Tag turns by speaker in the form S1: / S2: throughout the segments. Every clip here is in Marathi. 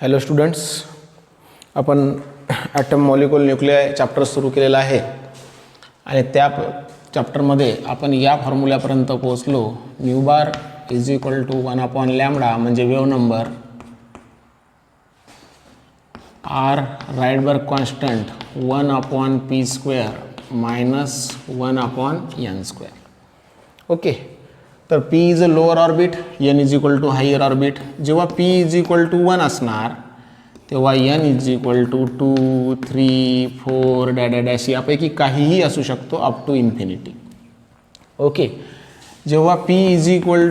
S1: हॅलो स्टुडंट्स, आपण ॲटम मॉलिक्युल न्यूक्लिआय चॅप्टर सुरू केलेला आहे आणि त्या चॅप्टरमध्ये आपण या फॉर्म्युल्यापर्यंत पोहोचलो. Mu bar is equal to 1/λ म्हणजे wave number, R Rydberg constant 1/p² minus 1/n². Okay, तर P is a lower orbit, N is equal to higher orbit. जेव्हा P इज इक्वल टू 1 असणार तेव्हा N is equal to 2, 3, 4 dash यापैकी काहीही असू शकतो अप टू इन्फिनिटी. ओके, जेव्हा P इज इक्वल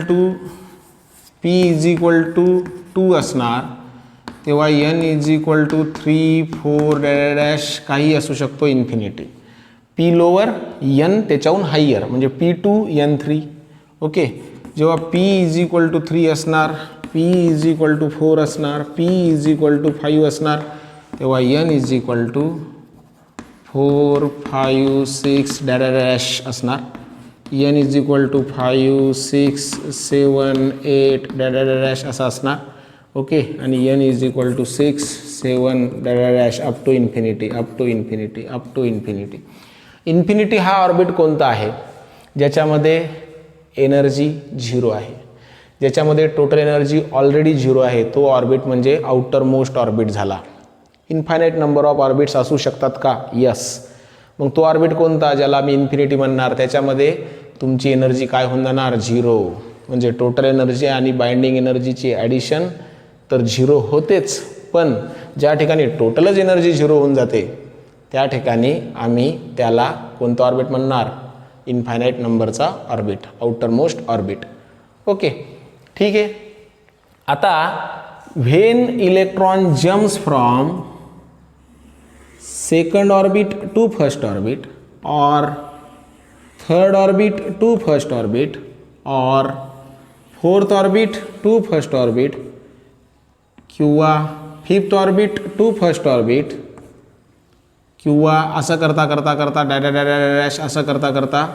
S1: टू 2 असणार तेव्हा N is equal to 3, 4 dash काही असू शकतो इन्फिनिटी. P लोअर, N त्याच्याहून हायर म्हणजे P2, N3. ओके, जेव्हा P इज इक्वल टू 3 असणार, P इज इक्वल टू 4 असणार, P इज इक्वल टू 5 असणार तेव्हा N is equal to 4, 5, 6 dash असणार. N is equal to 5, 6, 7, 8 dash असं असणार. ओके, आणि N is equal to 6, 7 dash up to infinity, up to infinity, up to infinity. Infinity हा ऑर्बिट कोणता आहे ज्याच्यामध्ये एनर्जी 0 आहे, ज्याच्यामध्ये टोटल एनर्जी ऑलरेडी 0 आहे, तो ऑर्बिट म्हणजे आउटर मोस्ट ऑर्बिट झाला. इन्फायनाईट नंबर ऑफ ऑर्बिट्स असू शकतात का? यस. मग तो ऑर्बिट कोणता ज्याला मी इन्फिनिटी म्हणणार? त्याच्यामध्ये तुमची एनर्जी काय होऊन जाणार? 0. म्हणजे टोटल एनर्जी आणि बाइंडिंग एनर्जीची ॲडिशन तर 0 होतेच, पण ज्या ठिकाणी टोटलच एनर्जी 0 होऊन जाते त्या ठिकाणी आम्ही त्याला कोणतं ऑर्बिट म्हणणार? इन्फायनाईट नंबरचा orbit, outermost orbit. Okay, ठीक आहे. आता when electron jumps from second orbit to first orbit और third orbit to first orbit और fourth orbit to first orbit किंवा fifth orbit to first orbit किंवा असं करता करता करता डॅश असं करता करता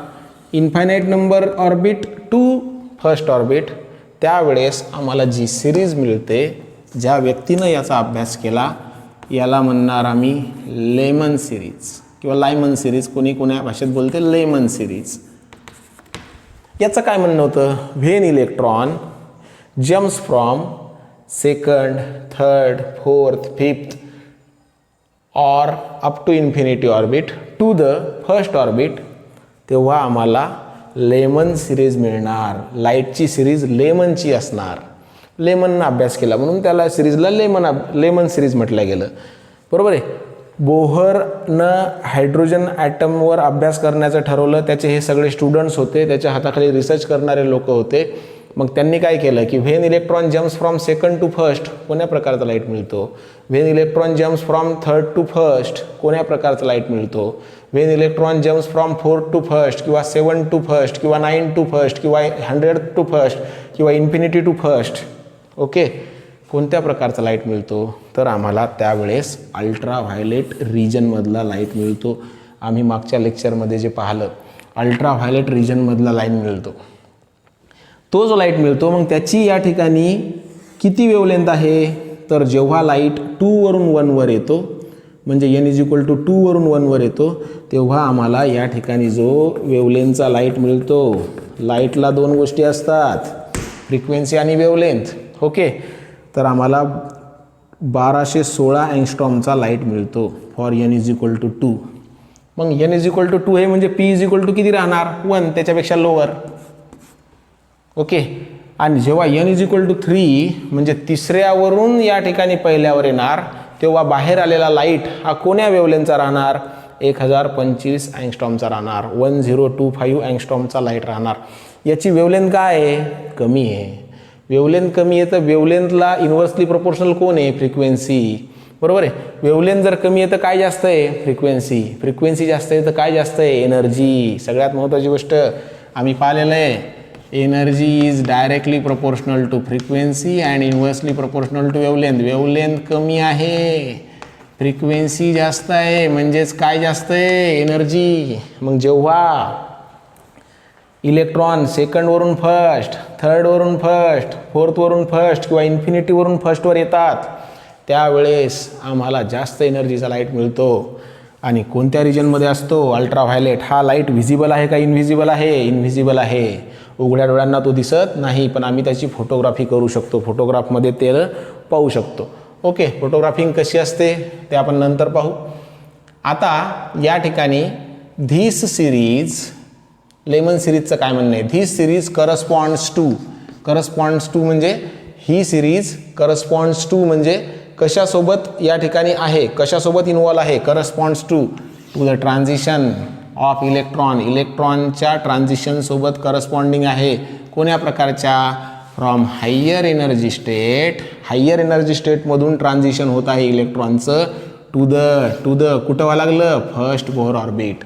S1: infinite number orbit to first orbit, त्यावेळेस आम्हाला जी सिरीज मिळते, ज्या व्यक्तीनं याचा अभ्यास केला याला म्हणणार आम्ही लेमन सिरीज किंवा लायमन सिरीज, कोणी कोण्या भाषेत बोलते लेमन सिरीज. याचं काय म्हणणं होतं? When electron jumps from second, third, fourth, fifth और up to infinity orbit to the first orbit, तेव्हा आम्हाला लेमन सिरीज मिळणार. लाईटची सिरीज लेमनची असणार. लेमननं अभ्यास केला म्हणून त्याला सिरीजला लेमन सिरीज म्हटलं गेलं. बरोबर आहे. बोहरनं हायड्रोजन ॲटमवर अभ्यास करण्याचं ठरवलं. त्याचे हे सगळे स्टुडंट्स होते, त्याच्या हाताखाली रिसर्च करणारे लोक होते. मग त्यांनी काय केलं की when electron jumps from second to first कोण्या प्रकारचा लाईट मिळतो, when electron jumps from third to first कोण्या प्रकारचा लाईट मिळतो, when electron jumps from 4 to first किंवा 7 टू फर्स्ट किंवा 9 टू फर्स्ट किंवा 100 टू फर्स्ट किंवा इन्फिनिटी टू फर्स्ट. ओके, कोणत्या प्रकारचा लाईट मिळतो? तर आम्हाला त्यावेळेस अल्ट्रा व्हायलेट रिजनमधला लाईट मिळतो. आम्ही मागच्या लेक्चरमध्ये जे पाहिलं, अल्ट्रा व्हायलेट रिजनमधला लाईट मिळतो. तो जो लाईट मिळतो मग त्याची या ठिकाणी किती वेवलेंथ आहे? तर जेव्हा लाईट 2 वरून 1 वर येतो म्हणजे N इज इक्वल टू 2 वरून 1 वर येतो तेव्हा आम्हाला या ठिकाणी जो वेवलेंथचा लाईट मिळतो, लाईटला 2 गोष्टी असतात, फ्रिक्वेन्सी आणि वेवलेंथ. ओके, तर आम्हाला 1216 अँगस्ट्रॉमचा लाईट मिळतो for N is equal to 2. मग N इज इक्वल टू 2 आहे म्हणजे P इज इक्वल टू किती राहणार? 1, त्याच्यापेक्षा लोअर. ओके, आणि जेव्हा N इज इक्वल टू 3 म्हणजे तिसऱ्यावरून या ठिकाणी पहिल्यावर येणार तेव्हा बाहेर आलेला लाईट हा कोण्या वेवलेंथचा राहणार? 1025 अँगस्ट्रॉमचा राहणार. 1025 अँगस्ट्रॉमचा लाईट राहणार. याची वेवलेंथ काय आहे? कमी आहे. वेवलेंथ कमी आहे तर वेवलेंथला इन्व्हर्सली प्रोपोर्शनल कोण आहे? फ्रिक्वेन्सी. बरोबर आहे. वेवलेंथ जर कमी आहे तर काय जास्त आहे? फ्रिक्वेन्सी. फ्रिक्वेन्सी जास्त आहे तर काय जास्त आहे? एनर्जी. सगळ्यात महत्त्वाची गोष्ट आम्ही पाहिलेलं आहे, energy is directly proportional to frequency and inversely proportional to wavelength. Wavelength कमी आहे, फ्रिक्वेन्सी जास्त आहे, म्हणजेच काय जास्त आहे? एनर्जी. मग जेव्हा इलेक्ट्रॉन सेकंडवरून फर्स्ट, थर्डवरून फर्स्ट, फोर्थवरून फर्स्ट किंवा इन्फिनिटीवरून फर्स्टवर येतात त्यावेळेस आम्हाला जास्त एनर्जीचा लाईट मिळतो. आणि कोणत्या रिजनमध्ये असतो? अल्ट्राव्हायलेट. हा लाईट व्हिजिबल आहे का इनव्हिजिबल आहे? इनव्हिजिबल आहे. उघड्या डोळ्यांना तो दिसत नाही, पण आम्ही त्याची फोटोग्राफी करू शकतो. फोटोग्राफमध्ये ते पाहू शकतो. ओके, फोटोग्राफिंग कशी असते ते आपण नंतर पाहू. आता या ठिकाणी धिस सिरीज, लेमन सिरीजचं काय म्हणणं आहे? धिस सिरीज करस्पॉन्ड्स टू म्हणजे ही सिरीज करस्पॉन्ड्स टू म्हणजे कशासोबत या ठिकाणी आहे, कशासोबत इन्वॉल्व आहे? Corresponds to the transition of electron. इलेक्ट्रॉनच्या ट्रान्झिशनसोबत करस्पॉन्डिंग आहे. कोण्या प्रकारच्या? फ्रॉम हायर एनर्जी स्टेटमधून ट्रान्झिशन होत आहे इलेक्ट्रॉनचं टू द कुठं व्हावं लागलं? First Bohr orbit.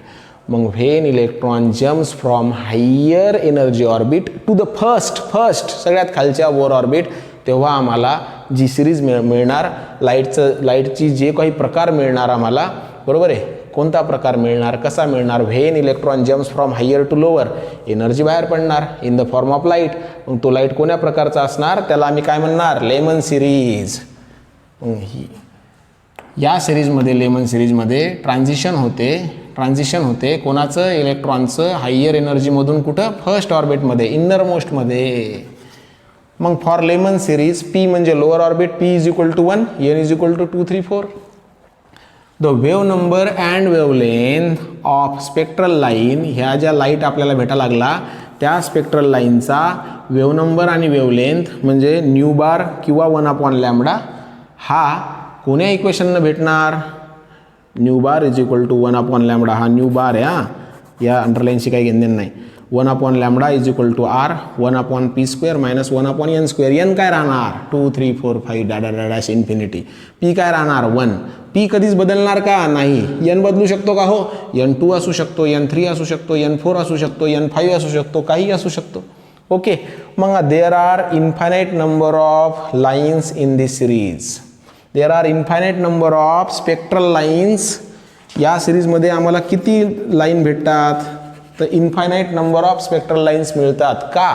S1: मग when electron jumps from higher energy orbit to the first सगळ्यात खालच्या बोर ऑर्बिट, तेव्हा आम्हाला जी सिरीज मिळणार, लाईटची जे काही प्रकार मिळणार आम्हाला, बरोबर आहे, कोणता प्रकार मिळणार, कसा मिळणार? When electron jumps from higher to lower, energy बाहेर पडणार in the form of light. मग तो लाईट कोण्या प्रकारचा असणार? त्याला आम्ही काय म्हणणार? Lemon series. या सिरीजमध्ये, लेमन सिरीजमध्ये ट्रान्झिशन होते कोणाचं? इलेक्ट्रॉनचं हायर एनर्जीमधून कुठं? फर्स्ट ऑर्बिटमध्ये, इनर मोस्टमध्ये. मग फॉर लेमन सिरीज पी म्हणजे lower orbit, P is equal to 1, N is equal to 2, 3, 4. The wave number and wavelength of spectral line, ह्या ज्या लाईट आपल्याला भेटायला लागला त्या स्पेक्ट्रल लाईनचा वेव्ह नंबर आणि वेव्हलेंथ म्हणजे न्यू बार किंवा 1/λ हा कोण्या इक्वेशननं भेटणार? Nu bar is equal to 1/λ. हा न्यू बार आहे, हा, या अंडरलाईनशी काही घेणं नाही. 1/λ is equal to R 1/p² minus 1/n². N काय राहणार? 2, 3, 4, 5 डॅश इन्फिनिटी. पी काय राहणार? 1. पी कधीच बदलणार का? नाही. एन बदलू शकतो का? हो. N2 असू शकतो, N3 असू शकतो, N4 असू शकतो, N5 असू शकतो, काही असू शकतो. ओके. मग there are infinite number of lines in this series. There are infinite number of spectral lines. या सिरीजमध्ये आम्हाला किती लाईन भेटतात? तर infinite number of spectral lines मिळतात. का?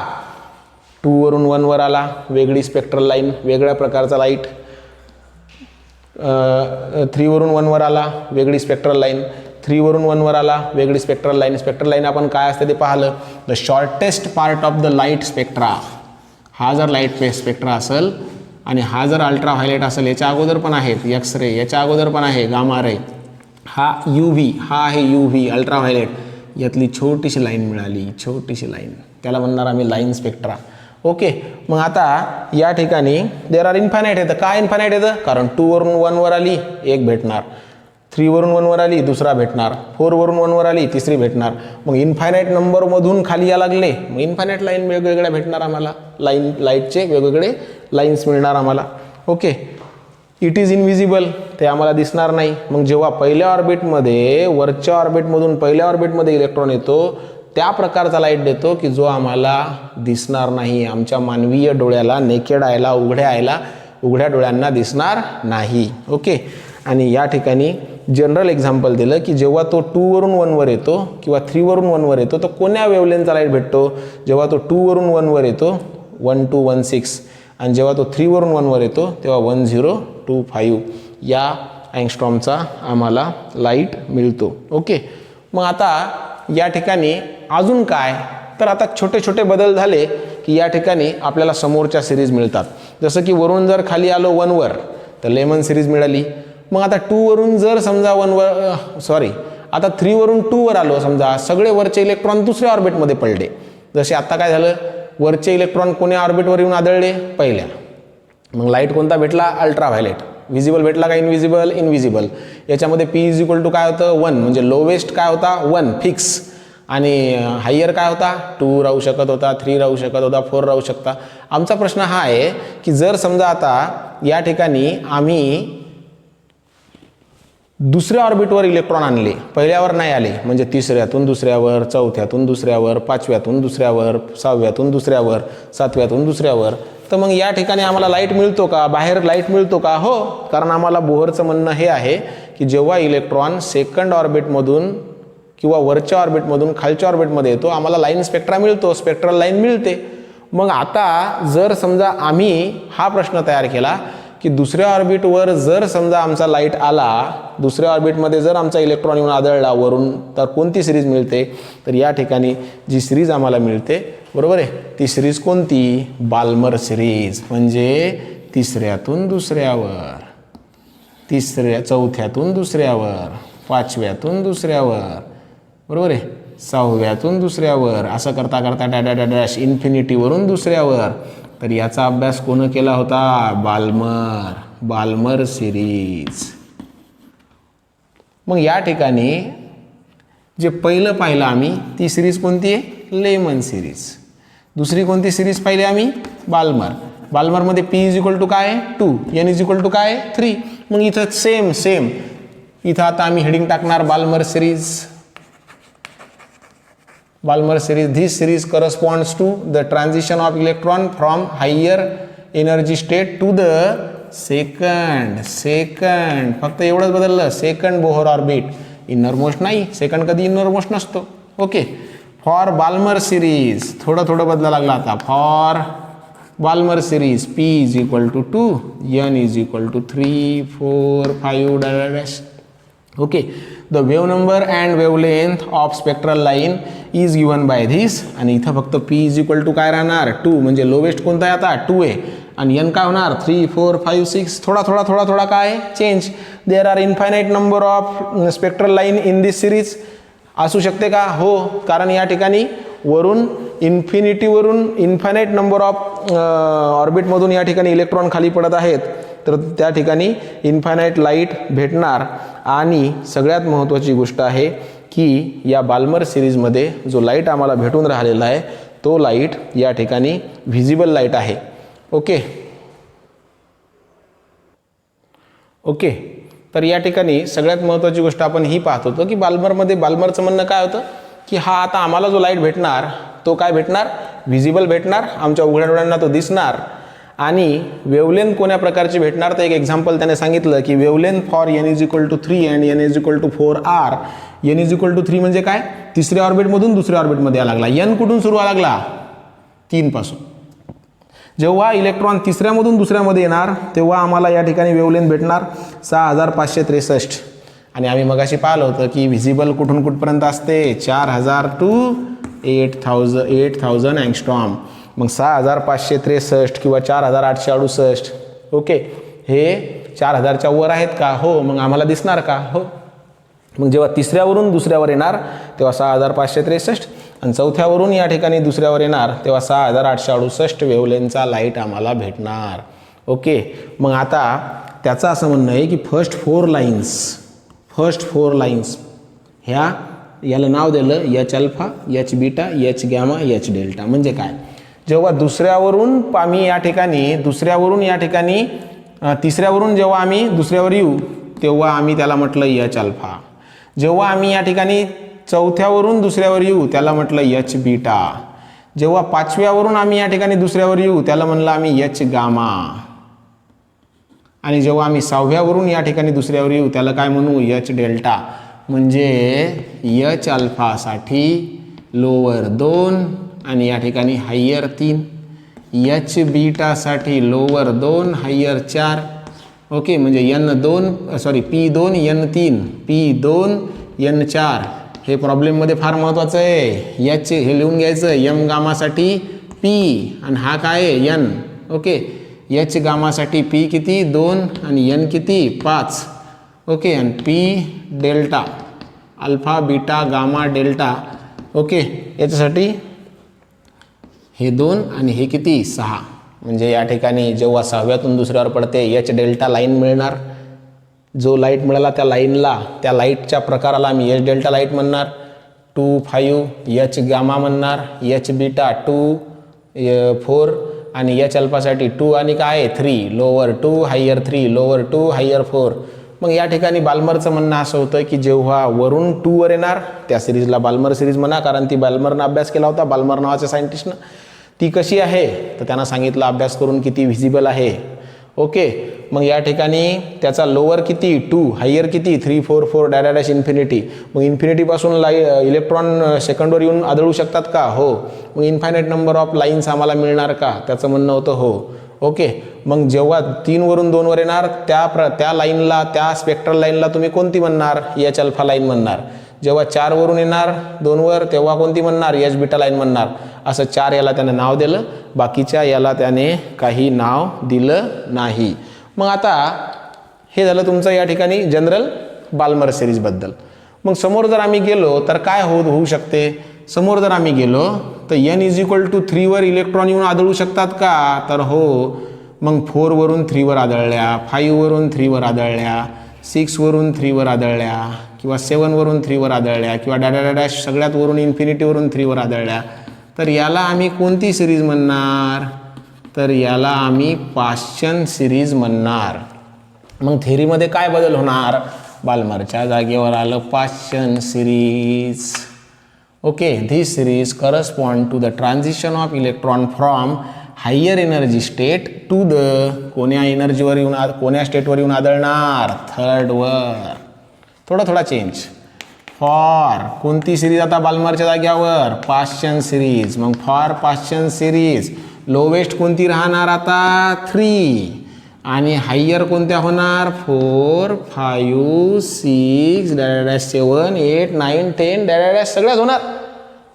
S1: 2 वरून 1 वर आला वेगळी स्पेक्ट्रल लाईन, वेगळ्या प्रकारचा लाईट. 3 वरून 1 वर आला वेगळी स्पेक्ट्रल लाईन. 3 वरून 1 वर आला वेगळी स्पेक्ट्रल लाईन. स्पेक्ट्रल लाईन आपण काय असते ते पाहिलं. The shortest part of the light spectra. हा जर लाईट स्पेक्ट्रा असेल आणि हा जर अल्ट्राव्हायलेट असेल, याच्या अगोदर पण आहेत एक्स रे, याच्या अगोदर पण आहे गामा रे, हा UV, हा आहे UV अल्ट्राव्हायलेट. यातली छोटीशी लाईन मिळाली, छोटीशी लाईन, त्याला म्हणणार आम्ही लाईन स्पेक्ट्रा. ओके. मग आता या ठिकाणी देअर आर इन्फायनाईट येतं. का इन्फायनाईट येतं? कारण 2 वरून 1 वर आली एक भेटणार, 3 वरून 1 वर आली दुसरा भेटणार, 4 वरून 1 वर आली तिसरी भेटणार. मग इन्फायनाईट नंबरमधून खाली या लागले, मग इन्फायनाईट लाईन वेगवेगळ्या भेटणार आम्हाला. लाईटचे वेगवेगळे लाईन्स मिळणार आम्हाला. ओके. इट इज इनव्हिजिबल, ते आम्हाला दिसणार नाही. मग जेव्हा पहिल्या ऑर्बिटमध्ये, वरच्या ऑर्बिटमधून पहिल्या ऑर्बिटमध्ये इलेक्ट्रॉन येतो, त्या प्रकारचा लाईट देतो की जो आम्हाला दिसणार नाही. आमच्या मानवीय डोळ्याला, नेकेड आयला, उघड्या डोळ्यांना दिसणार नाही. ओके. आणि या ठिकाणी जनरल एक्झाम्पल दिलं की जेव्हा तो 2 वरून 1 वर येतो किंवा 3 वरून 1 वर येतो, तर कोण्या वेव्हलेंथचा लाईट भेटतो? जेव्हा तो 2 वरून 1 वर येतो 1216, आणि जेव्हा तो 3 वरून 1 वर येतो तेव्हा 1025 या अँगस्ट्रॉमचा आम्हाला लाईट मिळतो. ओके. मग आता या ठिकाणी अजून काय? तर आता छोटे छोटे बदल झाले की या ठिकाणी आपल्याला समोरच्या सिरीज मिळतात. जसं की वरून जर खाली आलो 1 वर तर लेमन सिरीज मिळाली. मग आता 2 वरून जर समजा 1 वर आता 3 वरून 2 वर आलो, समजा सगळे वरचे इलेक्ट्रॉन दुसऱ्या ऑर्बिटमध्ये पडले. जसे आता काय झालं, वरचे इलेक्ट्रॉन कोण्या ऑर्बिटवर येऊन आदळले? पहिल्या. मग लाईट कोणता भेटला? अल्ट्राव्हायलेट. विजिबल भेटला का इनविजिबल? इनविजिबल. याच्यामध्ये पी इज इक्वल टू काय होतं? 1. म्हणजे लोवेस्ट काय होता? 1 फिक्स. आणि हायर काय होता? 2 राहू शकत होता, 3 राहू शकत होता, 4 राहू शकता. आमचा प्रश्न हा आहे की जर समजा आता या ठिकाणी आम्ही दुसऱ्या ऑर्बिटवर इलेक्ट्रॉन आणले, पहिल्यावर नाही आले, म्हणजे तिसऱ्यातून दुसऱ्यावर, चौथ्यातून दुसऱ्यावर, पाचव्यातून दुसऱ्यावर, सहाव्यातून दुसऱ्यावर, सातव्यातून दुसऱ्यावर, तर मग या ठिकाणी आम्हाला लाईट मिळतो का? बाहेर लाईट मिळतो का? हो. कारण आम्हाला बोहरचं म्हणणं हे आहे की जेव्हा इलेक्ट्रॉन सेकंड ऑर्बिटमधून किंवा वरच्या ऑर्बिटमधून खालच्या ऑर्बिटमध्ये येतो, आम्हाला लाईन स्पेक्ट्रा मिळतो, स्पेक्ट्रल लाईन मिळते. मग आता जर समजा आम्ही हा प्रश्न तयार केला की दुसऱ्या ऑर्बिटवर जर समजा आमचा लाईट आला, दुसऱ्या ऑर्बिटमध्ये जर आमचा इलेक्ट्रॉन येऊन आदळला वरून, तर कोणती सिरीज मिळते? तर या ठिकाणी जी सिरीज आम्हाला मिळते, बरोबर आहे, ती सिरीज कोणती? Balmer series. म्हणजे तिसऱ्यातून दुसऱ्यावर, चौथ्यातून दुसऱ्यावर, पाचव्यातून दुसऱ्यावर, बरोबर आहे, सहाव्यातून दुसऱ्यावर, असं करता करता डॅश इन्फिनिटीवरून दुसऱ्यावर. तर याचा अभ्यास कोण केला होता? Balmer series. मग या ठिकाणी जे पहिलं पाहिलं आम्ही, ती सिरीज कोणती आहे? Lemon series. दुसरी कोणती सिरीज पाहिली आम्ही? बाल्मरमध्ये P इज इक्वल टू काय? 2, N इज इक्वल टू काय? 3. मग इथं सेम इथं आता आम्ही हेडिंग टाकणार Balmer series. This series corresponds to the transition of electron from higher energy state to the second. फक्त एवढंच बदललं, सेकंड बोहर ऑर्बिट. इनरमोस्ट नाही, सेकंड कधी इनरमोस्ट नसतो. ओके. फॉर बाल्मर सिरीज थोडं बदला लागला आता. For Balmer series P is equal to 2, N is equal to 3, 4, 5 dash. Okay. The wave number and wavelength of spectral line is given by this. आणि इथं फक्त P इज इक्वल टू काय राहणार? 2. म्हणजे लोवेस्ट कोणता आहे आता? 2 आहे. आणि N काय होणार? 3, 4, 5, 6. थोडा काय change. There are infinite number of spectral line in this series. असू शकते का? हो, कारण या ठिकाणी वरून इन्फिनिटीवरून इन्फायनाईट नंबर ऑफ ऑर्बिटमधून या ठिकाणी इलेक्ट्रॉन खाली पडत आहेत. तर त्या ठिकाणी इन्फायनाईट लाईट भेटणार. आणि सगळ्यात महत्त्वाची गोष्ट आहे की या बाल्मर सिरीजमध्ये जो लाईट आम्हाला भेटून राहिलेला आहे, तो लाईट या ठिकाणी व्हिजिबल लाईट आहे. ओके. तर या ठिकाणी सगळ्यात महत्त्वाची गोष्ट आपण ही पाहत होतो की बाल्मरचं म्हणणं काय होतं की हा आता आम्हाला जो लाईट भेटणार तो काय भेटणार? व्हिजिबल भेटणार. आमच्या उघड्या डोळ्यांना तो दिसणार. आणि वेवलेंथ कोण्या प्रकारची भेटणार? तर एक एक्झाम्पल त्याने सांगितलं की wavelength for N is equal to 3 and N is equal to 4 R. N is equal to 3 म्हणजे काय? तिसऱ्या ऑर्बिटमधून दुसऱ्या ऑर्बिटमध्ये यायला लागला. N कुठून सुरू व्हायला लागला? 3 पासून. जेव्हा इलेक्ट्रॉन तिसऱ्यामधून दुसऱ्यामध्ये येणार तेव्हा आम्हाला या ठिकाणी वेवलेंथ भेटणार 6563. आणि आम्ही मगाशी पाहिलं होतं की व्हिजिबल कुठून कुठपर्यंत असते? 4000 टू 8000 अँगस्ट्रॉम. मग 6563 किंवा 4868. ओके. हे 4000च्या वर आहेत का? हो. मग आम्हाला दिसणार का? हो. मग जेव्हा तिसऱ्यावरून दुसऱ्यावर येणार तेव्हा 6563 आणि चौथ्यावरून या ठिकाणी दुसऱ्यावर येणार तेव्हा 6868 वेवलेंथचा लाईट आम्हाला भेटणार. ओके. मग आता त्याचं असं म्हणणं आहे की फर्स्ट फोर लाईन्स याला नाव दिलं H alpha, H beta, H gamma, H delta. म्हणजे काय? जेव्हा दुसऱ्यावरून आम्ही या ठिकाणी तिसऱ्यावरून जेव्हा आम्ही दुसऱ्यावर येऊ तेव्हा आम्ही त्याला म्हटलं H अल्फा. जेव्हा आम्ही या ठिकाणी चौथ्यावरून दुसऱ्यावर येऊ त्याला म्हटलं H बीटा. जेव्हा पाचव्यावरून आम्ही या ठिकाणी दुसऱ्यावर येऊ त्याला म्हणलं आम्ही H गामा. आणि जेव्हा आम्ही सहाव्यावरून या ठिकाणी दुसऱ्यावर येऊ त्याला काय म्हणू? H delta. म्हणजे H अल्फासाठी लोअर 2 आणि या ठिकाणी हायर 3. H बीटासाठी लोअर 2 हायर 4. ओके. म्हणजे P2 N3 P2 N4. हे प्रॉब्लेममध्ये फार महत्त्वाचं आहे. H हे लिहून घ्यायचं. M गामासाठी P आणि हा काय आहे? N. ओके. H गामासाठी P किती? 2 आणि N किती? 5. ओके. आणि P delta alpha beta gamma delta. Okay. याच्यासाठी हे 2 आणि हे किती? 6. म्हणजे या ठिकाणी जेव्हा सहाव्यातून दुसऱ्यावर पडते H डेल्टा लाईन मिळणार. जो लाईट मिळाला त्या लाईटच्या प्रकाराला आम्ही H डेल्टा लाईट म्हणणार. 2, 5 H गामा म्हणणार. H बीटा 2, 4 आणि H अल्फासाठी 2 आणि काय? 3. Lower 2 higher 3 lower 2 higher 4. मग या ठिकाणी बाल्मरचं म्हणणं असं होतं की जेव्हा वरून 2 वर येणार त्या सिरीजला बाल्मर सिरीज म्हणा, कारण ती बाल्मरनं अभ्यास केला होता, बाल्मर नावाच्या सायंटिस्टनं. ती कशी आहे तर त्यांना सांगितलं अभ्यास करून किती व्हिजिबल आहे. ओके. मग या ठिकाणी त्याचा लोअर किती? 2 हायर किती? 3, 4, 4 डॅश इन्फिनिटी. मग इन्फिनिटीपासून इलेक्ट्रॉन सेकंडवर येऊन आदळू शकतात का? हो. मग इन्फायनाईट नंबर ऑफ लाईन्स आम्हाला मिळणार का? त्याचं म्हणणं होतं हो. ओके, मग जेव्हा 3 वरून 2 वर येणार त्या लाईनला, त्या स्पेक्ट्रल लाईनला तुम्ही कोणती म्हणणार? एच अल्फा लाईन म्हणणार. जेव्हा 4 वरून येणार 2 वर तेव्हा कोणती म्हणणार? एच बीटा लाईन म्हणणार. असं 4 याला त्याने नाव दिलं, बाकीच्या याला त्याने काही नाव दिलं नाही. मग आता हे झालं तुमचं या ठिकाणी जनरल बाल्मर सिरीजबद्दल. मग समोर जर आम्ही गेलो तर काय होऊ शकते? समोर जर आम्ही गेलो तर n=3 वर इलेक्ट्रॉन येऊन आदळू शकतात का? तर हो. मग 4 वरून 3 वर आदळल्या, 5 वरून 3 वर आदळल्या, 6 वरून 3 वर आदळल्या, किंवा 7 वरून 3 वर आदळल्या, किंवा डॅश सगळ्यात वरून इन्फिनिटीवरून 3 वर आदळल्या, तर याला आम्ही कोणती सिरीज म्हणणार? तर याला आम्ही पाश्चन सिरीज म्हणणार. मग थेरीमध्ये काय बदल होणार? बाल्मरच्या जागेवर आलं Paschen series. Okay, this series correspond to the transition of electron from higher energy state to the कोण्या एनर्जीवर येऊन कोण्या स्टेटवर येऊन आदळणार? थर्डवर. थोडा चेंज. फॉर कोणती सिरीज आता बाल्मरच्या जाग्यावर? पाश्चन सिरीज. मग फॉर पाश्चन सिरीज लोवेस्ट कोणती राहणार आता? 3. आणि हायर कोणत्या होणार? 4, 5, 6, 7, 8, 9, 10 सगळ्याच होणार.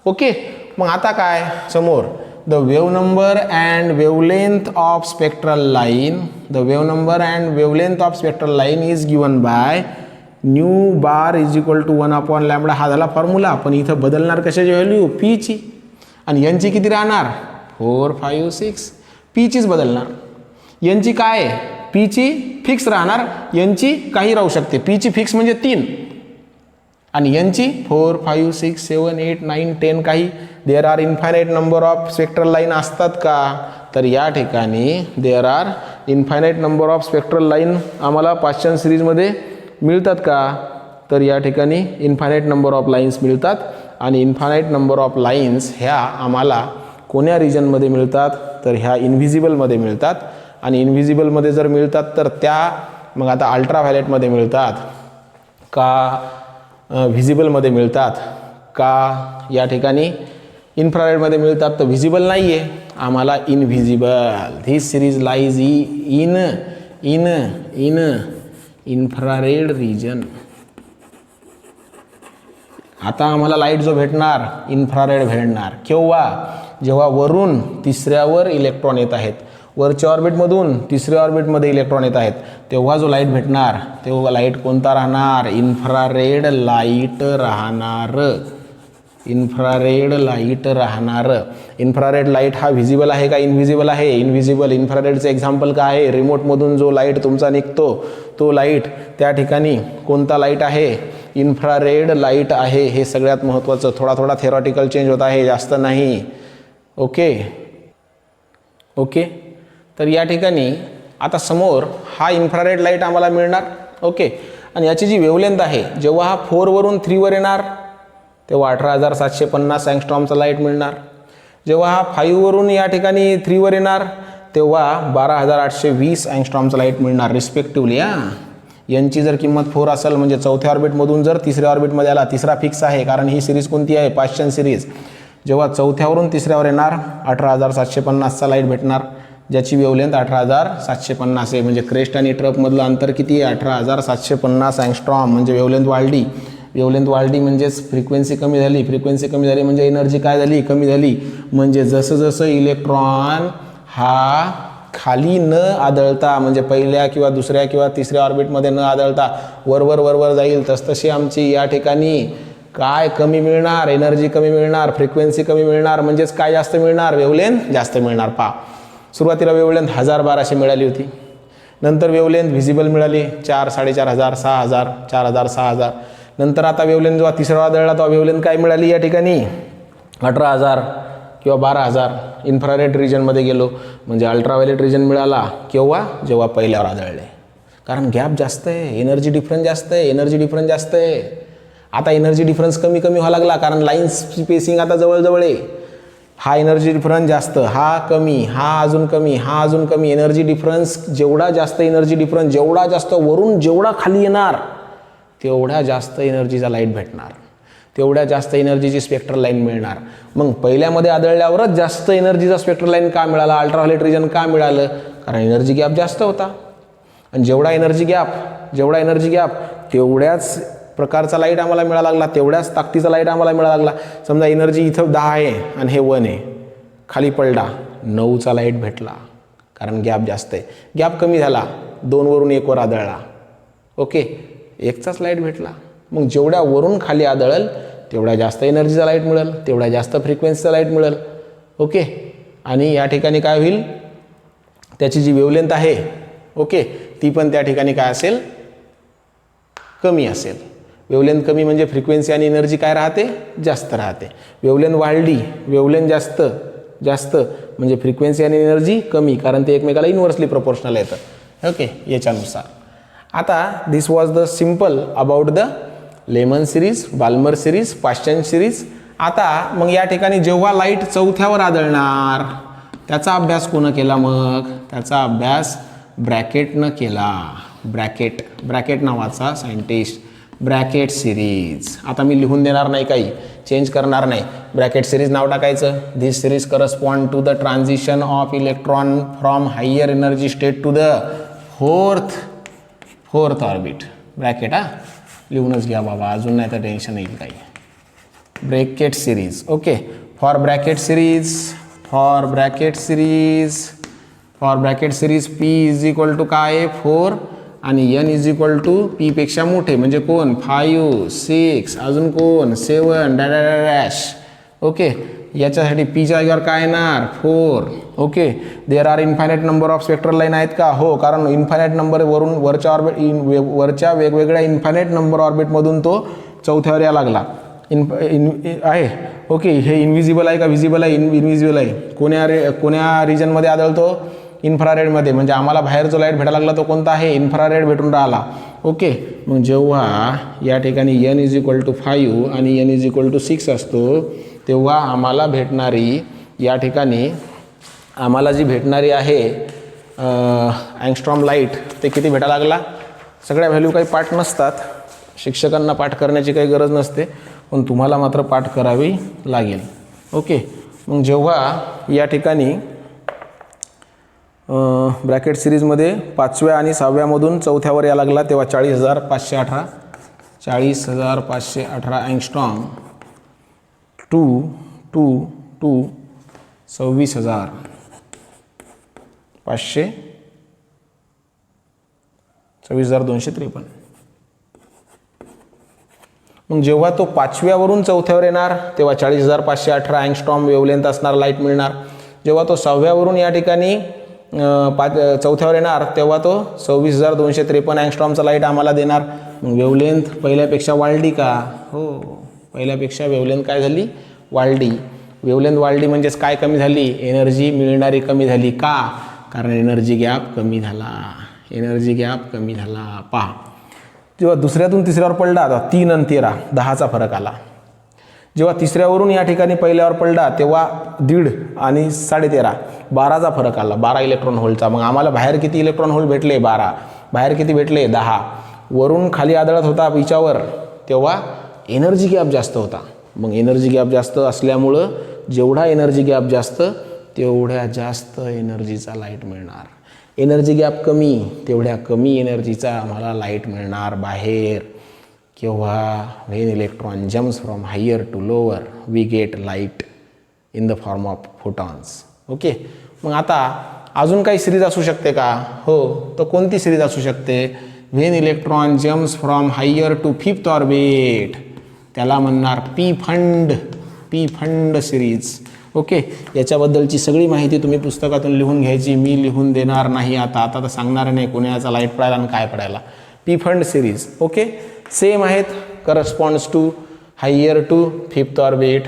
S1: ओके, मग आता काय समोर? The wave number and wavelength of spectral line, the wave number and wavelength of spectral line is given by nu bar =1/λ. हा झाला फॉर्म्युला. पण इथं बदलणार कशाची व्हॅल्यू? पीची. आणि यांची किती राहणार? 4, 5, 6. पीचीच बदलणार. यांची काय? पीची फिक्स राहणार. यांची काही राहू शकते. पीची फिक्स म्हणजे 3 आणि यांची 4, 5, 6, 7, 8, 9, 10 काही. There are infinite number of spectral line असतात का? तर या ठिकाणी there are infinite number of spectral line आम्हाला पाश्चन सिरीजमध्ये मिळतात का? तर या ठिकाणी इन्फायनाईट नंबर ऑफ लाईन्स मिळतात. आणि इन्फायनाईट नंबर ऑफ लाईन्स ह्या आम्हाला कोण्या रिजनमध्ये मिळतात? तर ह्या इनव्हिजिबलमध्ये मिळतात. आणि इनव्हिजिबलमध्ये जर मिळतात तर त्या मग आता अल्ट्राव्हायलेटमध्ये मिळतात का व्हिजिबलमध्ये मिळतात का या ठिकाणी इन्फ्रारेडमध्ये मिळतात? तर व्हिजिबल नाही आहे आम्हाला, invisible. This series lies in in in infrared region. आता आम्हाला लाईट जो भेटणार इन्फ्रारेड भेटणार. केव्हा? जेव्हा वरून तिसऱ्यावर इलेक्ट्रॉन येत आहेत, वरच्या ऑर्बिटमधून तिसऱ्या ऑर्बिटमध्ये इलेक्ट्रॉन येत आहेत, तेव्हा जो लाईट भेटणार तेव्हा लाईट कोणता राहणार? इन्फ्रारेड लाईट राहणार. इन्फ्रारेड लाईट राहणार. इन्फ्रारेड लाईट हा व्हिजिबल आहे का इनव्हिजिबल आहे? इनव्हिजिबल. इन्फ्रारेडचं एक्झाम्पल काय आहे? रिमोटमधून जो लाईट तुमचा निघतो तो लाईट त्या ठिकाणी कोणता लाईट आहे? इन्फ्रारेड लाईट आहे. हे सगळ्यात महत्त्वाचं. थोडा थेरॉटिकल चेंज होत आहे, जास्त नाही. ओके. तर या ठिकाणी आता समोर हा इन्फ्रारेड लाईट आम्हाला मिळणार. ओके, आणि याची जी वेवलेंथ आहे, जेव्हा हा 4 वरून 3 वर येणार तेव्हा 18,750 अँगस्ट्रॉमचा लाईट मिळणार. जेव्हा हा 5 वरून या ठिकाणी 3 वर येणार तेव्हा 12,820 अँगस्ट्रॉमचा लाईट मिळणार रिस्पेक्टिव्हली. यांची जर किंमत 4 असेल म्हणजे चौथ्या ऑर्बिटमधून जर तिसऱ्या ऑर्बिटमध्ये आला, तिसरा फिक्स आहे कारण ही सिरीज कोणती आहे? पाश्चन सिरीज. जेव्हा चौथ्यावरून तिसऱ्यावर येणार 18,750चा लाईट भेटणार, ज्याची वेवलेंथ 18,750 आहे. म्हणजे क्रेस्ट आणि ट्रपमधलं अंतर किती आहे? 18,750 अँगस्ट्रॉम. म्हणजे वेवलेंथ वाढली. वेवलेंथ वाढली म्हणजेच फ्रिक्वेन्सी कमी झाली. फ्रिक्वेन्सी कमी झाली म्हणजे एनर्जी काय झाली? कमी झाली. म्हणजे जसं इलेक्ट्रॉन हा खाली न आदळता, म्हणजे पहिल्या किंवा दुसऱ्या किंवा तिसऱ्या ऑर्बिटमध्ये न आदळता वर जाईल, तसतशी आमची या ठिकाणी काय कमी मिळणार? एनर्जी कमी मिळणार, फ्रिक्वेन्सी कमी मिळणार. म्हणजेच काय जास्त मिळणार? वेवलेंथ जास्त मिळणार. सुरुवातीला वेवलेंथ 1012 मिळाली होती. नंतर वेवलेंथ व्हिजिबल मिळाली 4, 4,500, 6,000, 4,000, 6,000. नंतर आता वेवलेंथ जेव्हा तिसरा आदळला तेव्हा वेवलेंथ काय मिळाली या ठिकाणी? 18,000 किंवा 12,000. इन्फ्रारेड रिजनमध्ये गेलो म्हणजे अल्ट्राव्हायलेट रिजन मिळाला. केव्हा? जेव्हा पहिल्यावर आदळले. कारण गॅप जास्त आहे, एनर्जी डिफरन्स जास्त आहे. आता एनर्जी डिफरन्स कमी व्हायला लागला कारण लाईन्स स्पेसिंग आता जवळ आहे. हा एनर्जी डिफरन्स जास्त, हा कमी, हा अजून कमी. एनर्जी डिफरन्स जेवढा जास्त, एनर्जी डिफरन्स जेवढा जास्त, वरून जेवढा खाली येणार तेवढ्या जास्त एनर्जीचा लाईट भेटणार, तेवढ्या जास्त एनर्जीची स्पेक्ट्रल लाईन मिळणार. मग पहिल्यामध्ये आदळल्यावरच जास्त एनर्जीचा स्पेक्ट्रल लाईन का मिळाला? अल्ट्राव्हायलेट रिजन का मिळालं? कारण एनर्जी गॅप जास्त होता. आणि जेवढा एनर्जी गॅप तेवढ्याच प्रकारचा लाईट आम्हाला मिळायला लागला, तेवढ्याच ताकदीचा लाईट आम्हाला मिळायला लागला. समजा एनर्जी इथं 10 आहे आणि हे 1 आहे, खाली पडला 9चा लाईट भेटला, कारण गॅप जास्त आहे. गॅप कमी झाला, 2 वरून 1 वर आदळला, ओके, 1चाच लाईट भेटला. मग जेवढ्या वरून खाली आदळल तेवढ्या जास्त एनर्जीचा लाईट मिळेल, तेवढ्या जास्त फ्रिक्वेन्सीचा लाईट मिळेल, ओके. आणि या ठिकाणी काय होईल, त्याची जी वेवलेंथ आहे, ओके, ती पण त्या ठिकाणी काय असेल, कमी असेल. वेवलेंथ कमी म्हणजे फ्रिक्वेन्सी आणि एनर्जी काय राहते, जास्त राहते. वेवलेंथ वाढली, वेवलेंथ जास्त म्हणजे फ्रिक्वेन्सी आणि एनर्जी कमी, कारण ते एकमेकाला इन्व्हर्सली प्रोपोर्शनल येतं, ओके. याच्यानुसार आता this was the simple about the Lyman series, Balmer series, Paschen series. आता मग या ठिकाणी जेव्हा लाईट चौथ्यावर आदळणार त्याचा अभ्यास कोण केला, मग त्याचा अभ्यास ब्रॅकेटनं केला. ब्रॅकेट नावाचा सायंटिस्ट. ब्रॅकेट सिरीज आता मी लिहून देणार नाही, काही चेंज करणार नाही. ब्रॅकेट सिरीज नाव टाकायचं. This series correspond to the transition of electron from higher energy state to the fourth orbit. Brackett लिहूनच घ्या बाबा, अजून नाही तर टेन्शन येईल काही. Brackett series, okay. For Brackett series P is equal to काय, 4 आणि N is equal to P पेक्षा मोठे म्हणजे कोण, 5, 6, अजून कोण, 7 डॅश, ओके. याच्यासाठी Pच्या जागेवर काय येणार, 4, okay. There are infinite number of spectral line आहेत का, हो, कारण इन्फायनाईट नंबर वरून वरच्या वेगवेगळ्या इन्फायनाईट नंबर ऑर्बिटमधून तो चौथ्यावर यायला लागला. आहे, ओके. हे इनविजिबल आहे का विजिबल आहे, इनविजिबल आहे. कोण्या रिजनमध्ये आढळतो, इन्फ्रारेडमध्ये. म्हणजे आम्हाला बाहेर जो लाईट भेटायला लागला तो कोणता आहे, इन्फ्रारेड भेटून राहिला, ओके. मग जेव्हा या ठिकाणी N इज इक्वल टू 5 आणि N इज इक्वल टू 6 असतो तेव्हा आम्हाला भेटणारी या ठिकाणी आम्हाला जी भेटणारी आहे अँगस्ट्रॉम लाईट ते किती भेटायला लागला. सगळ्या व्हॅल्यू काही पाठ नसतात, शिक्षकांना पाठ करण्याची काही गरज नसते, पण तुम्हाला मात्र पाठ करावी लागेल, ओके. मग जेव्हा या ठिकाणी ब्रॅकेट सिरीजमध्ये 5व्या आणि 6व्यामधून चौथ्यावर यायला लागला तेव्हा 40,518 अँगस्ट्रॉम टू 26,253. मग जेव्हा तो 5व्यावरून चौथ्यावर येणार तेव्हा 40,518 अँगस्ट्रॉम वेवलेंथ असणार लाईट मिळणार. जेव्हा तो 6व्यावरून या ठिकाणी चौथ्यावर येणार तेव्हा तो 26,253 अँगस्ट्रॉमचा लाईट आम्हाला देणार. मग वेवलेंथ पहिल्यापेक्षा वाढली का, हो, पहिल्यापेक्षा वेवलेंथ काय झाली, वाढली. वेवलेंथ वाढली म्हणजेच काय कमी झाली, एनर्जी मिळणारी कमी झाली. का, कारण एनर्जी गॅप कमी झाला. पहा, जेव्हा दुसऱ्यातून तिसऱ्यावर पडला तर 3 आणि 13 10चा फरक आला. जेव्हा तिसऱ्यावरून या ठिकाणी पहिल्यावर पडला तेव्हा 1.5 आणि 13.5 12चा फरक आला, 12 इलेक्ट्रॉन होलचा. मग आम्हाला बाहेर किती इलेक्ट्रॉन होल भेटले, 12. बाहेर किती भेटले, 10. वरून खाली आदळत होता पिचावर तेव्हा एनर्जी गॅप जास्त होता. मग एनर्जी गॅप जास्त असल्यामुळं जेवढा एनर्जी गॅप जास्त तेवढ्या जास्त एनर्जीचा लाईट मिळणार. एनर्जी गॅप कमी तेवढ्या कमी एनर्जीचा आम्हाला लाईट मिळणार बाहेर. केव्हा, when electron jumps from higher to lower we get light in the form of photons, okay. मग आता अजून काही सिरीज असू शकते का, हो, तर कोणती सिरीज असू शकते, when electron jumps from higher to 5th orbit, त्याला म्हणणार पी फंड सिरीज, ओके. याच्याबद्दलची सगळी माहिती तुम्ही पुस्तकातून लिहून घ्यायची, मी लिहून देणार नाही आता तर सांगणार नाही कोणाचा लाईट पडायला आणि काय पडायला. Pfund series, okay, same आहेत. Corresponds to higher to 5th orbit,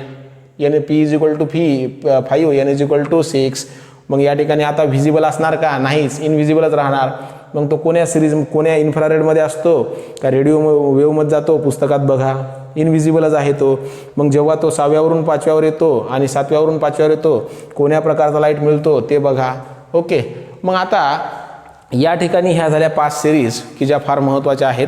S1: P is equal to 5, N is equal to 6. मग या ठिकाणी आता व्हिजिबल असणार का, नाहीच, इनव्हिजिबलच राहणार. मग तो कोण्या इन्फ्रारेडमध्ये असतो का रेडिओ वेव्हमध्ये जातो, पुस्तकात बघा इनव्हिजिबलच आहे तो. मग जेव्हा तो 6व्यावरून 5व्यावर येतो आणि 7व्यावरून 5व्यावर येतो कोण्या प्रकारचा लाईट मिळतो ते बघा, ओके. मग आता या ठिकाणी ह्या झाल्या 5 सिरीज की ज्या फार महत्त्वाच्या आहेत.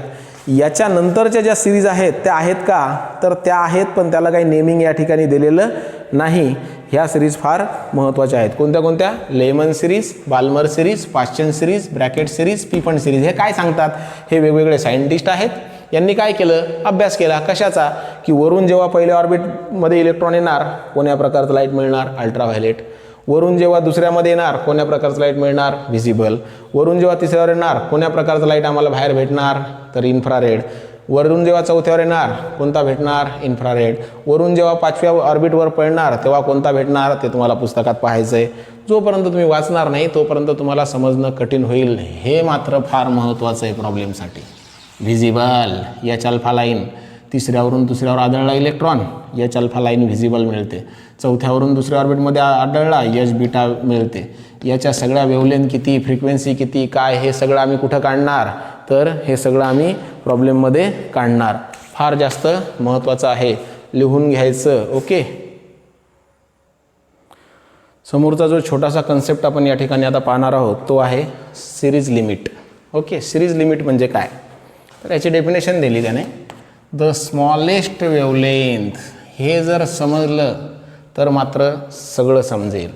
S1: याच्यानंतरच्या ज्या सिरीज आहेत त्या आहेत का, तर त्या आहेत, पण त्याला काही नेमिंग या ठिकाणी दिलेलं नाही. ह्या सिरीज फार महत्त्वाच्या आहेत. कोणत्या कोणत्या? Lyman series, Balmer series, Paschen series, Brackett series, Pfund series. हे काय सांगतात? हे वेगवेगळे सायंटिस्ट आहेत. यांनी काय केलं? अभ्यास केला. कशाचा? की वरून जेव्हा पहिल्या ऑर्बिटमध्ये इलेक्ट्रॉन येणार कोण्या प्रकारचं लाईट मिळणार? अल्ट्राव्हायलेट. वरून जेव्हा दुसऱ्यामध्ये येणार कोण्या प्रकारचं लाईट मिळणार? व्हिजिबल. वरून जेव्हा तिसऱ्यावर येणार कोण्या प्रकारचं लाईट आम्हाला बाहेर भेटणार? तर इन्फ्रारेड. वरून जेव्हा चौथ्यावर येणार कोणता भेटणार? इन्फ्रारेड. वरून जेव्हा पाचव्या ऑर्बिटवर पडणार तेव्हा कोणता भेटणार? ते तुम्हाला पुस्तकात पाहायचं आहे. जोपर्यंत तुम्ही वाचणार नाही तोपर्यंत तुम्हाला समजणं कठीण होईल. हे मात्र फार महत्त्वाचं आहे प्रॉब्लेमसाठी. Visible, H alpha line. तिसऱ्यावरून दुसऱ्यावर आढळला electron, H alpha line visible मिळते. चौथ्यावरून दुसऱ्या ऑर्बिटमध्ये आढळला, एच बीटा मिळते. याच्या सगळ्या वेवलेंथ किती, फ्रिक्वेन्सी किती, काय, हे सगळं आम्ही कुठं काढणार? तर हे सगळं आम्ही प्रॉब्लेममध्ये काढणार. फार जास्त महत्त्वाचं आहे, लिहून घ्यायचं. ओके. समोरचा जो छोटासा कन्सेप्ट आपण या ठिकाणी आता पाहणार आहोत तो आहे series limit. Okay. Series limit म्हणजे काय? तर याची डेफिनेशन दिली त्याने, द स्मॉलेस्ट वेवलेंथ. हे जर समजलं तर मात्र सगळं समजेल.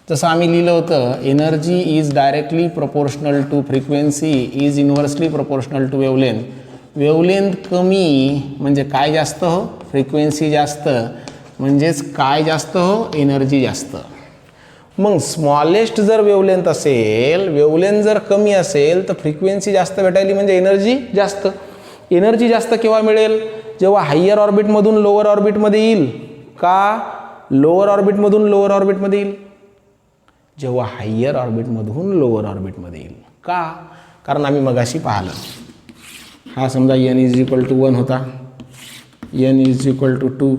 S1: जसं आम्ही लिहिलं होतं, energy is directly proportional to frequency is inversely proportional to wavelength. Wavelength कमी म्हणजे काय जास्त हो? फ्रिक्वेन्सी जास्त. म्हणजेच काय जास्त हो? एनर्जी जास्त. मग स्मॉलेस्ट जर वेवलेंथ असेल, वेवलेंथ जर कमी असेल तर फ्रिक्वेन्सी जास्त भेटायली म्हणजे एनर्जी जास्त. एनर्जी जास्त केव्हा मिळेल? जेव्हा हायर ऑर्बिटमधून लोअर ऑर्बिटमध्ये येईल. का? लोअर ऑर्बिटमधून लोअर ऑर्बिटमध्ये येईल. जेव्हा हायर ऑर्बिटमधून लोअर ऑर्बिटमध्ये येईल. का? कारण आम्ही मगाशी पाहिलं, हा समजा n इज इक्वल टू 1 होता, n is equal to 2,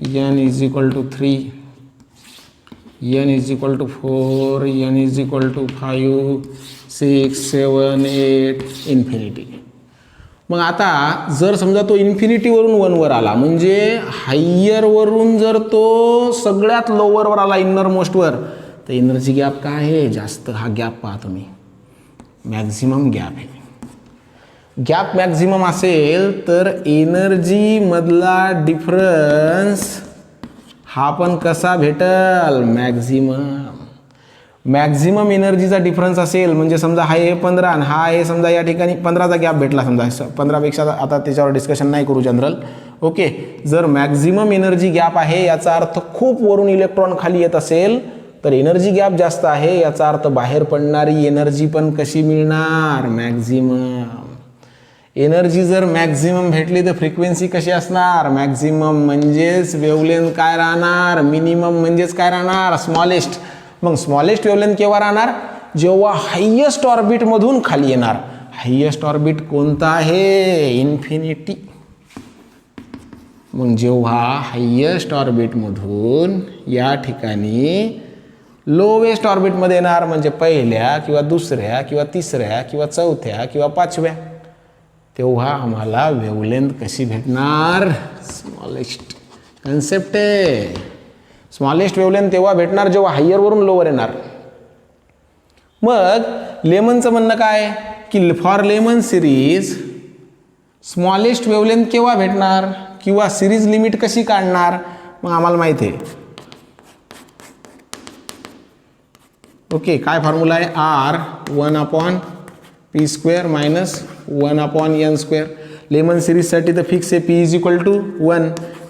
S1: n is equal to 3, n is equal to 4, n is equal to 5, 6, 7, 8, infinity. मग आता जर समजा तो इन्फिनिटीवरून 1वर आला, म्हणजे हायरवरून जर तो सगळ्यात लोअरवर आला, इनर मोस्टवर, तर एनर्जी गॅप काय आहे? जास्त. हा गॅप पहा तुम्ही, मॅक्झिमम गॅप आहे. गॅप मॅक्झिमम असेल तर एनर्जीमधला डिफरन्स हा पण कसा भेटल? मॅक्झिमम. मॅक्झिमम एनर्जीचा डिफरन्स असेल म्हणजे समजा हा आहे 15 आणि हा आहे समजा या ठिकाणी 15चा गॅप भेटला. समजा 15पेक्षा आता त्याच्यावर डिस्कशन नाही करू जनरल. ओके. जर मॅक्झिमम एनर्जी गॅप आहे याचा अर्थ खूप वरून इलेक्ट्रॉन खाली येत असेल तर एनर्जी गॅप जास्त आहे. याचा अर्थ बाहेर पडणारी एनर्जी पण कशी मिळणार? मॅक्झिमम. एनर्जी जर मॅक्झिमम भेटली तर फ्रिक्वेन्सी कशी असणार? मॅक्झिमम. म्हणजेच वेवलेंथ काय राहणार? मिनिमम. म्हणजेच काय राहणार? स्मॉलेस्ट. मग स्मॉलेस्ट वेवलेंथ केव्हा राहणार? जेव्हा हायेस्ट ऑर्बिटमधून खाली येणार. हायेस्ट ऑर्बिट कोणता आहे? इन्फिनिटी. मग जेव्हा हायेस्ट ऑर्बिटमधून या ठिकाणी लोवेस्ट ऑर्बिटमध्ये येणार म्हणजे पहिल्या किंवा दुसऱ्या किंवा तिसऱ्या किंवा चौथ्या किंवा पाचव्या, तेव्हा आम्हाला वेवलेंथ कशी भेटणार? स्मॉलेस्ट. कन्सेप्ट आहे. स्मॉलेस्ट वेवलेंथ तेव्हा भेटणार जेव्हा हायरवरून लोअर येणार. मग लेमनचं म्हणणं काय की for Lyman series smallest wavelength केव्हा भेटणार किंवा सिरीज लिमिट कशी काढणार? मग आम्हाला माहिती आहे. ओके. काय फॉर्म्युला आहे? R 1/p² minus 1/n². Lemon सिरीजसाठी तर फिक्स आहे, p इज इक्वल टू 1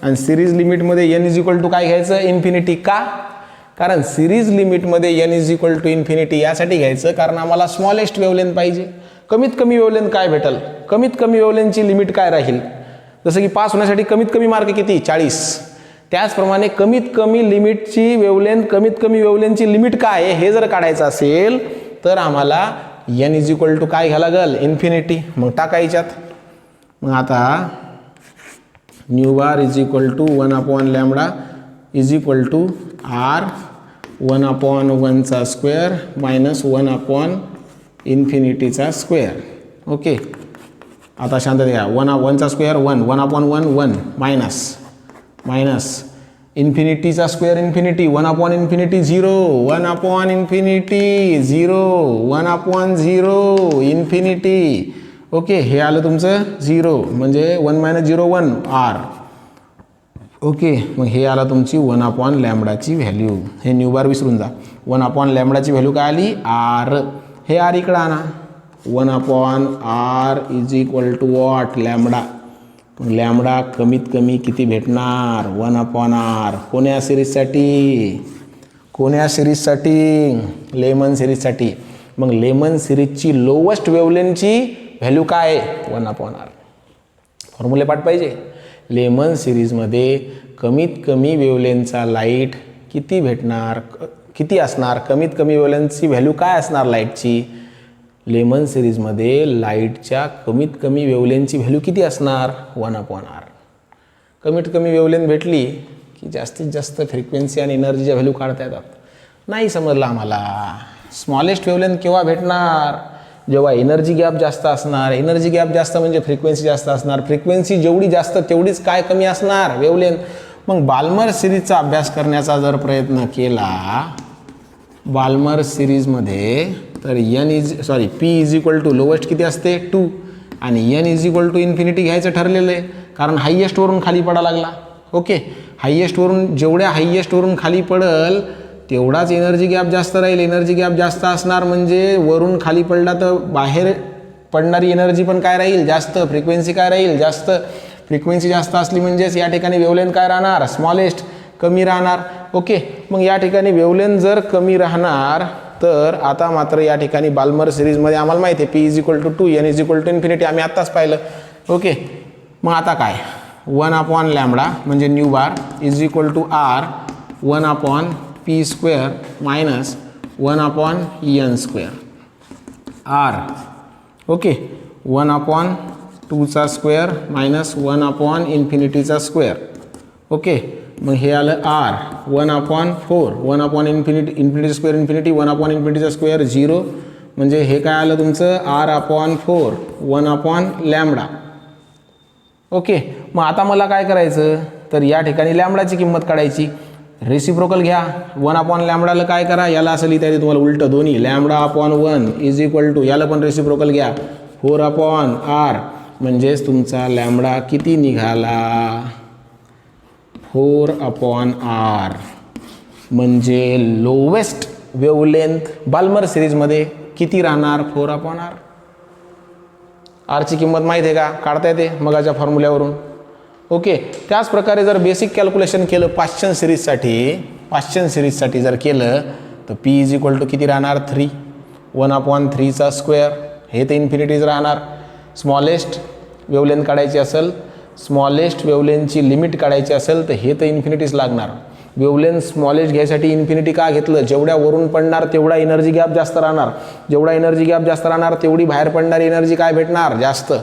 S1: आणि सिरीज लिमिटमध्ये n इज इक्वल टू काय घ्यायचं? इन्फिनिटी. का? कारण सिरीज लिमिटमध्ये n is equal to infinity यासाठी घ्यायचं कारण आम्हाला स्मॉलेस्ट वेवलेंथ पाहिजे. कमीत कमी वेवलेंथ काय भेटल? कमीत कमी वेवलेंथची लिमिट काय राहील? जसं की पास होण्यासाठी कमीत कमी मार्क किती? 40. त्याचप्रमाणे कमीत कमी लिमिटची वेवलेंथ, कमीत कमी वेवलेंथची लिमिट काय आहे हे जर काढायचं असेल तर आम्हाला n इज इक्वल टू काय घ्यावं लागेल? इन्फिनिटी. मग टाका याच्यात. मग आता nu bar is equal to 1/λ is equal to R 1/1² minus 1/∞². Okay. आता शांत द्या. 1/1² 1, 1/1 1 मायनस इन्फिनिटीचा स्क्वेअर इन्फिनिटी, 1/∞ 0, 1/∞ 0, 1/0 इन्फिनिटी. ओके. हे आलं तुमचं 0 म्हणजे 1 - 0 1 R. ओके, मग हे आला तुमची 1/λची व्हॅल्यू. हे न्यू बार विसरून जा. 1/λची व्हॅल्यू काय आली? आर. हे आर इकडं आणा. 1/r is equal to what? Lambda. Lambda कमीत कमी किती भेटणार? 1/r. कोण्या सिरीजसाठी? कोण्या सिरीजसाठी? लेमन सिरीजसाठी. मग लेमन सिरीजची लोवेस्ट वेवलेंथची व्हॅल्यू काय आहे? 1/r. फॉर्म्युले पाठ पाहिजे. लेमन सिरीजमध्ये कमीत कमी वेवलेंथचा लाईट किती भेटणार? किती असणार? कमीत कमी वेवलेंथची व्हॅल्यू काय असणार लाईटची? लेमन सिरीजमध्ये लाईटच्या कमीत कमी वेवलेंथची व्हॅल्यू किती असणार? 1/r. कमीत कमी वेवलेंथ भेटली की जास्तीत जास्त फ्रिक्वेन्सी आणि एनर्जीच्या व्हॅल्यू काढता येतात. नाही समजलं आम्हाला. स्मॉलेस्ट वेवलेंथ केव्हा भेटणार? जेव्हा एनर्जी गॅप जास्त असणार. एनर्जी गॅप जास्त म्हणजे फ्रिक्वेन्सी जास्त असणार. फ्रिक्वेन्सी जेवढी जास्त तेवढीच काय कमी असणार? वेवलेंथ. मग बाल्मर सिरीजचा अभ्यास करण्याचा जर प्रयत्न केला बाल्मर सिरीजमध्ये तर P is equal to lowest किती असते? 2 आणि N is equal to infinity घ्यायचं ठरलेलं आहे कारण हायेस्टवरून खाली पडा लागला. ओके, हायेस्टवरून जेवढ्या हायेस्टवरून खाली पडल तेवढाच एनर्जी गॅप जास्त राहील. एनर्जी गॅप जास्त असणार म्हणजे वरून खाली पडला तर बाहेर पडणारी एनर्जी पण काय राहील? जास्त. फ्रिक्वेन्सी काय राहील? जास्त. फ्रिक्वेन्सी जास्त असली म्हणजेच या ठिकाणी वेवलेंथ काय राहणार? स्मॉलेस्ट. कमी राहणार. ओके, मग या ठिकाणी वेवलेंथ जर कमी राहणार तर आता मात्र या ठिकाणी बाल्मर सिरीजमध्ये आम्हाला माहिती आहे P is equal to 2 N is equal to infinity. आम्ही आत्ताच पाहिलं. ओके, मग आता काय? 1/λ म्हणजे nu bar is equal to R 1/p² minus 1/n². R. Okay, 1/2² minus 1/∞². Okay, मग हे आलं R 1/4 1/∞² इन्फिनिटी 1/∞² 0 म्हणजे हे काय आलं तुमचं? R/4 1/λ. ओके, मग आता मला काय करायचं तर या ठिकाणी लॅमडाची किंमत काढायची. रेसिप्रोकल घ्या. 1/λला काय करा? याला असं लिहिता येते तुम्हाला उलटं दोन्ही. λ/1 इज इक्वल टू याला पण रेसिप्रोकल घ्या 4/r म्हणजेच तुमचा लॅमडा किती निघाला? 4/r. म्हणजे लोवेस्ट वेवलेंथ बाल्मर सिरीजमध्ये किती राहणार? 4/r. आरची किंमत माहीत आहे का? काढता येते मगाच्या फॉर्म्युल्यावरून. ओके, त्याच प्रकारे जर बेसिक कॅल्क्युलेशन केलं पाश्चन सिरीजसाठी जर केलं तर P इज इक्वल टू किती राहणार? 3 1/3² हे तर इन्फिनिटीज राहणार. स्मॉलेस्ट वेवलेंथ काढायची असेल, स्मॉलेस्ट वेवलेंथची लिमिट काढायची असेल तर हे तर इन्फिनिटीज लागणार. वेवलेंथ स्मॉलेस्ट घ्यायसाठी इन्फिनिटी का घेतलं? जेवढ्या वरून पडणार तेवढा एनर्जी गॅप जास्त राहणार. जेवढा एनर्जी गॅप जास्त राहणार तेवढी बाहेर पडणारी एनर्जी काय भेटणार? जास्त.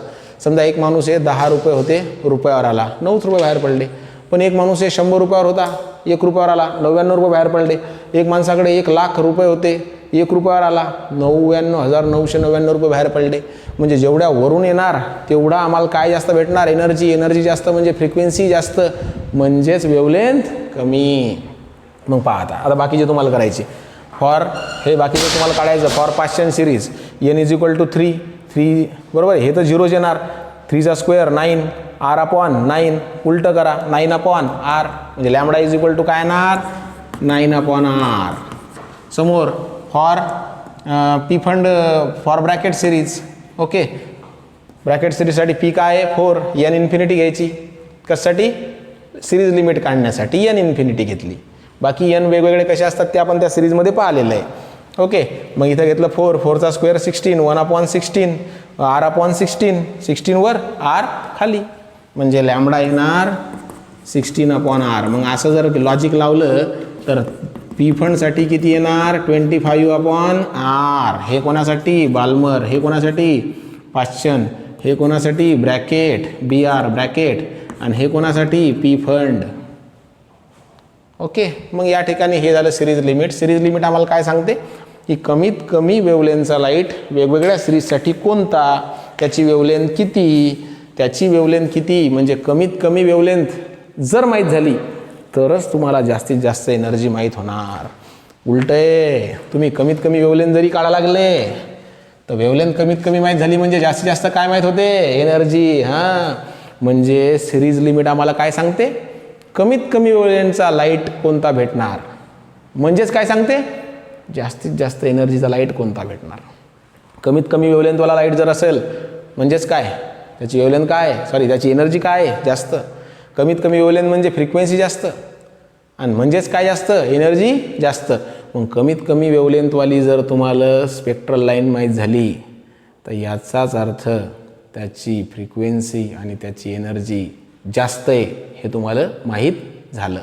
S1: समजा एक माणूस आहे 10 रुपये होते, रुपयावर आला 9 रुपये बाहेर पडले. पण एक माणूस आहे 100 रुपयावर होता, 1 रुपयावर आला 99 रुपये बाहेर पडले. एक माणसाकडे 1,00,000 रुपये होते, 1 रुपयावर आला 99,999 रुपये बाहेर पडले. म्हणजे जेवढ्या वरून येणार तेवढा आम्हाला काय जास्त भेटणार? एनर्जी जास्त म्हणजे फ्रिक्वेन्सी जास्त म्हणजेच वेवलेंथ कमी. मग पहा आता बाकीचे तुम्हाला करायचे. फॉर हे बाकीचे तुम्हाला काढायचं for Paschen series N is equal to 3 बरोबर. हे तर 0 येणार. 3² 9 R/9 उलटं करा 9/r म्हणजे लॅमडा इज इक्वल टू काय येणार? 9/r. समोर for P Pfund for Brackett series. Okay, Brackett सिरीजसाठी P काय आहे? 4 N इन्फिनिटी घ्यायची. कशासाठी? सिरीज लिमिट काढण्यासाठी N इन्फिनिटी घेतली. बाकी N वेगवेगळे कसे असतात ते आपण त्या सिरीजमध्ये पाहिलेलं आहे. ओके, मग इथं घेतलं 4 चा स्क्वेअर 16 1/16 R/16 16 वर R खाली म्हणजे लॅमडा येणार 16/r. मग असं जर लॉजिक लावलं तर P फंडसाठी किती येणार? 25/r. हे कोणासाठी? बाल्मर. हे कोणासाठी? पाश्चन. हे कोणासाठी? Bracket BR bracket. आणि हे कोणासाठी? P fund. ओके, मग या ठिकाणी हे झालं सिरीज लिमिट. सिरीज लिमिट आम्हाला काय सांगते की कमीत कमी वेवलेंथचा लाईट वेगवेगळ्या सिरीजसाठी कोणता, त्याची वेवलेंथ किती म्हणजे कमीत कमी वेवलेंथ जर माहीत झाली तरच तुम्हाला जास्तीत जास्त एनर्जी माहीत होणार. उलट आहे, तुम्ही कमीत कमी वेवलेंथ जरी काढायला लागले तर वेवलेंथ कमीत कमी माहीत झाली म्हणजे जास्तीत जास्त काय माहीत होते? एनर्जी. हां, म्हणजे सिरीज लिमिट आम्हाला काय सांगते कमीत कमी वेव्हलेंथचा लाईट कोणता भेटणार, म्हणजेच काय सांगते, जास्तीत जास्त एनर्जीचा लाईट कोणता भेटणार. कमीत कमी वेव्हलेंथवाला लाईट जर असेल म्हणजेच काय, त्याची वेव्हलेंथ काय आहे, सॉरी त्याची एनर्जी काय आहे जास्त. कमीत कमी वेव्हलेंथ म्हणजे फ्रिक्वेन्सी जास्त, आणि म्हणजेच काय जास्त, एनर्जी जास्त. मग कमीत कमी वेव्हलेंथवाली जर तुम्हाला स्पेक्ट्रल लाईन माहीत झाली तर याचाच अर्थ त्याची फ्रिक्वेन्सी आणि त्याची एनर्जी जास्त आहे हे तुम्हाला माहीत झालं.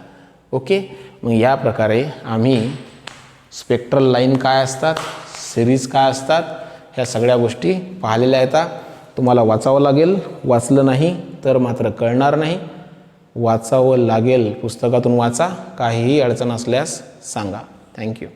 S1: ओके, मग या प्रकारे आम्ही स्पेक्ट्रल लाईन काय असतात, सिरीज काय असतात, ह्या सगळ्या गोष्टी पाहिलेल्या आहेत. तुम्हाला वाचावं लागेल, वाचलं नाही तर मात्र कळणार नाही. वाचावं लागेल, पुस्तकातून वाचा, काहीही अडचण असल्यास सांगा. थँक्यू.